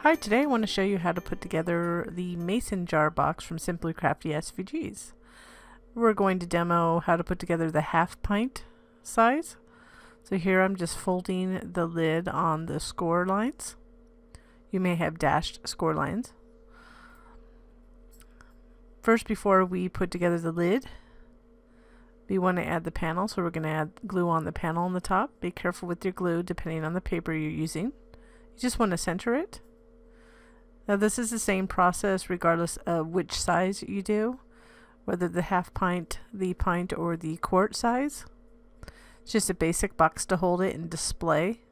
Hi, today I want to show you how to put together the mason jar box from Simply Crafty SVGs. We're going to demo how to put together the half-pint size. So here I'm just folding the lid on the score lines. You may have dashed score lines. First, before we put together the lid, we want to add the panel, so we're going to add glue on the panel on the top. Be careful with your glue depending on the paper you're using. You just want to center it. Now this is the same process regardless of which size you do, whether the half pint, the pint, or the quart size. It's just a basic box to hold it and display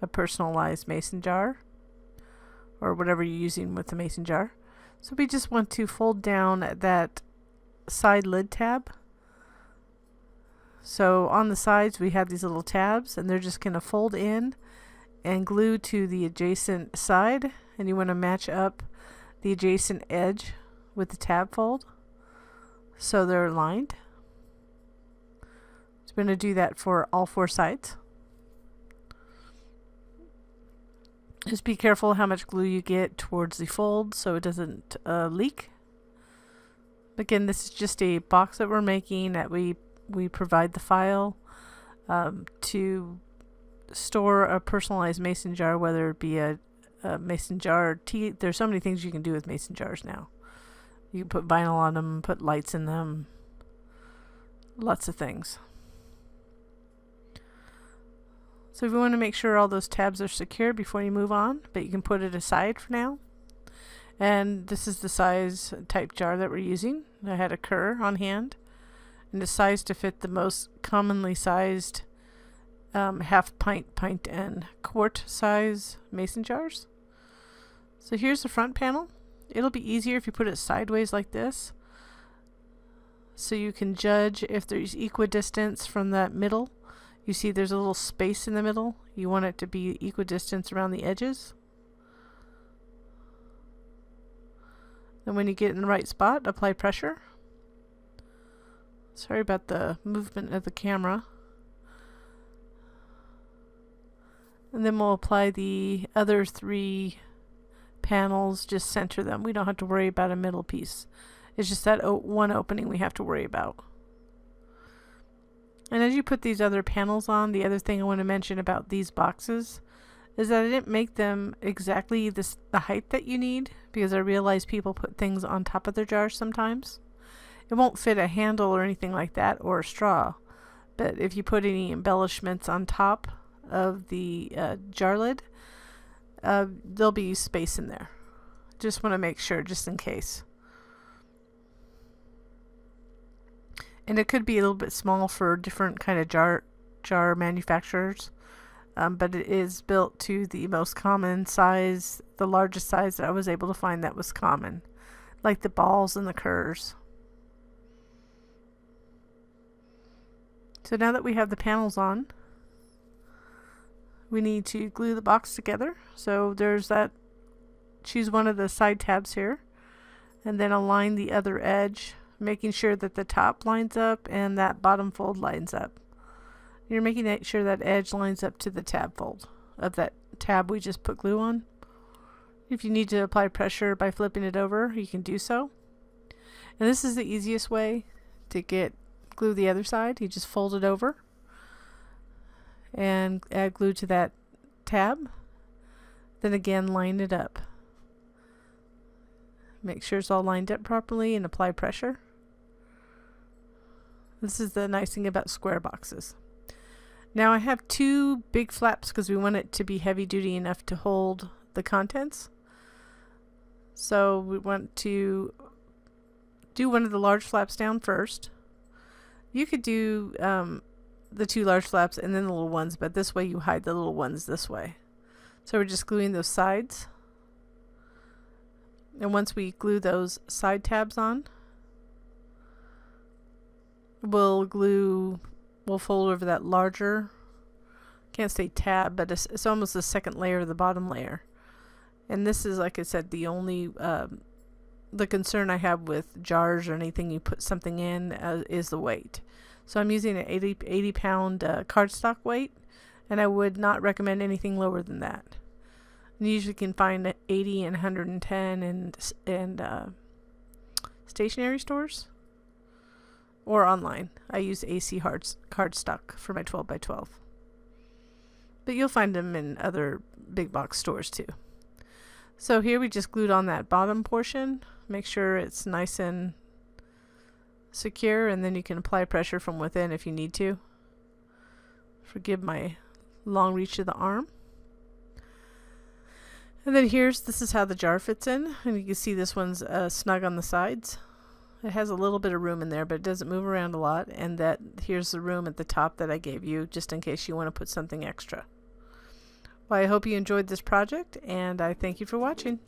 a personalized mason jar, or whatever you're using with the mason jar. So we just want to fold down that side lid tab. So on the sides we have these little tabs, and they're just going to fold in and glue to the adjacent side, and you want to match up the adjacent edge with the tab fold so they're aligned. So we're going to do that for all four sides. Just be careful how much glue you get towards the fold so it doesn't leak. Again, this is just a box that we're making that we provide the file to store a personalized mason jar, whether it be a mason jar tea. There's so many things you can do with mason jars now. You can put vinyl on them, put lights in them, lots of things. So if you want to make sure all those tabs are secure before you move on, but you can put it aside for now. And this is the size type jar that we're using. I had a Kerr on hand, and the size to fit the most commonly sized half pint, pint, and quart size mason jars. So here's the front panel. It'll be easier if you put it sideways like this, so you can judge if there's equidistance from that middle. You see there's a little space in the middle. You want it to be equidistant around the edges. And when you get in the right spot, apply pressure. Sorry about the movement of the camera. And then we'll apply the other three panels, just center them. We don't have to worry about a middle piece. It's just that one opening we have to worry about. And as you put these other panels on, the other thing I want to mention about these boxes is that I didn't make them exactly the height that you need, because I realize people put things on top of their jars sometimes. It won't fit a handle or anything like that, or a straw. But if you put any embellishments on top of the jar lid, there'll be space in there. Just want to make sure, just in case. And it could be a little bit small for different kind of jar manufacturers, but it is built to the most common size, the largest size that I was able to find that was common, like the balls and the Kerrs. So now that we have the panels on, we need to glue the box together. So there's that, choose one of the side tabs here, and then align the other edge, making sure that the top lines up and that bottom fold lines up. You're making sure that edge lines up to the tab fold of that tab we just put glue on. If you need to apply pressure by flipping it over, you can do so. And this is the easiest way to glue the other side. You just fold it over and add glue to that tab. Then again, line it up. Make sure it's all lined up properly and apply pressure. This is the nice thing about square boxes. Now I have two big flaps because we want it to be heavy duty enough to hold the contents. So we want to do one of the large flaps down first. You could do the two large flaps and then the little ones, but this way you hide the little ones this way. So we're just gluing those sides. And once we glue those side tabs on, we'll fold over that larger, can't say tab, but it's almost the second layer of the bottom layer. And this is, like I said, the only the concern I have with jars or anything you put something in is the weight. So I'm using an 80 pound cardstock weight, and I would not recommend anything lower than that. You usually can find 80 and 110 and stationery stores or online. I use AC cardstock for my 12 by 12. But you'll find them in other big box stores too. So here we just glued on that bottom portion. Make sure it's nice and secure, and then you can apply pressure from within if you need to. Forgive my long reach of the arm. And then this is how the jar fits in, and you can see this one's snug on the sides. It has a little bit of room in there, but it doesn't move around a lot, and here's the room at the top that I gave you just in case you want to put something extra. Well, I hope you enjoyed this project, and I thank you for watching.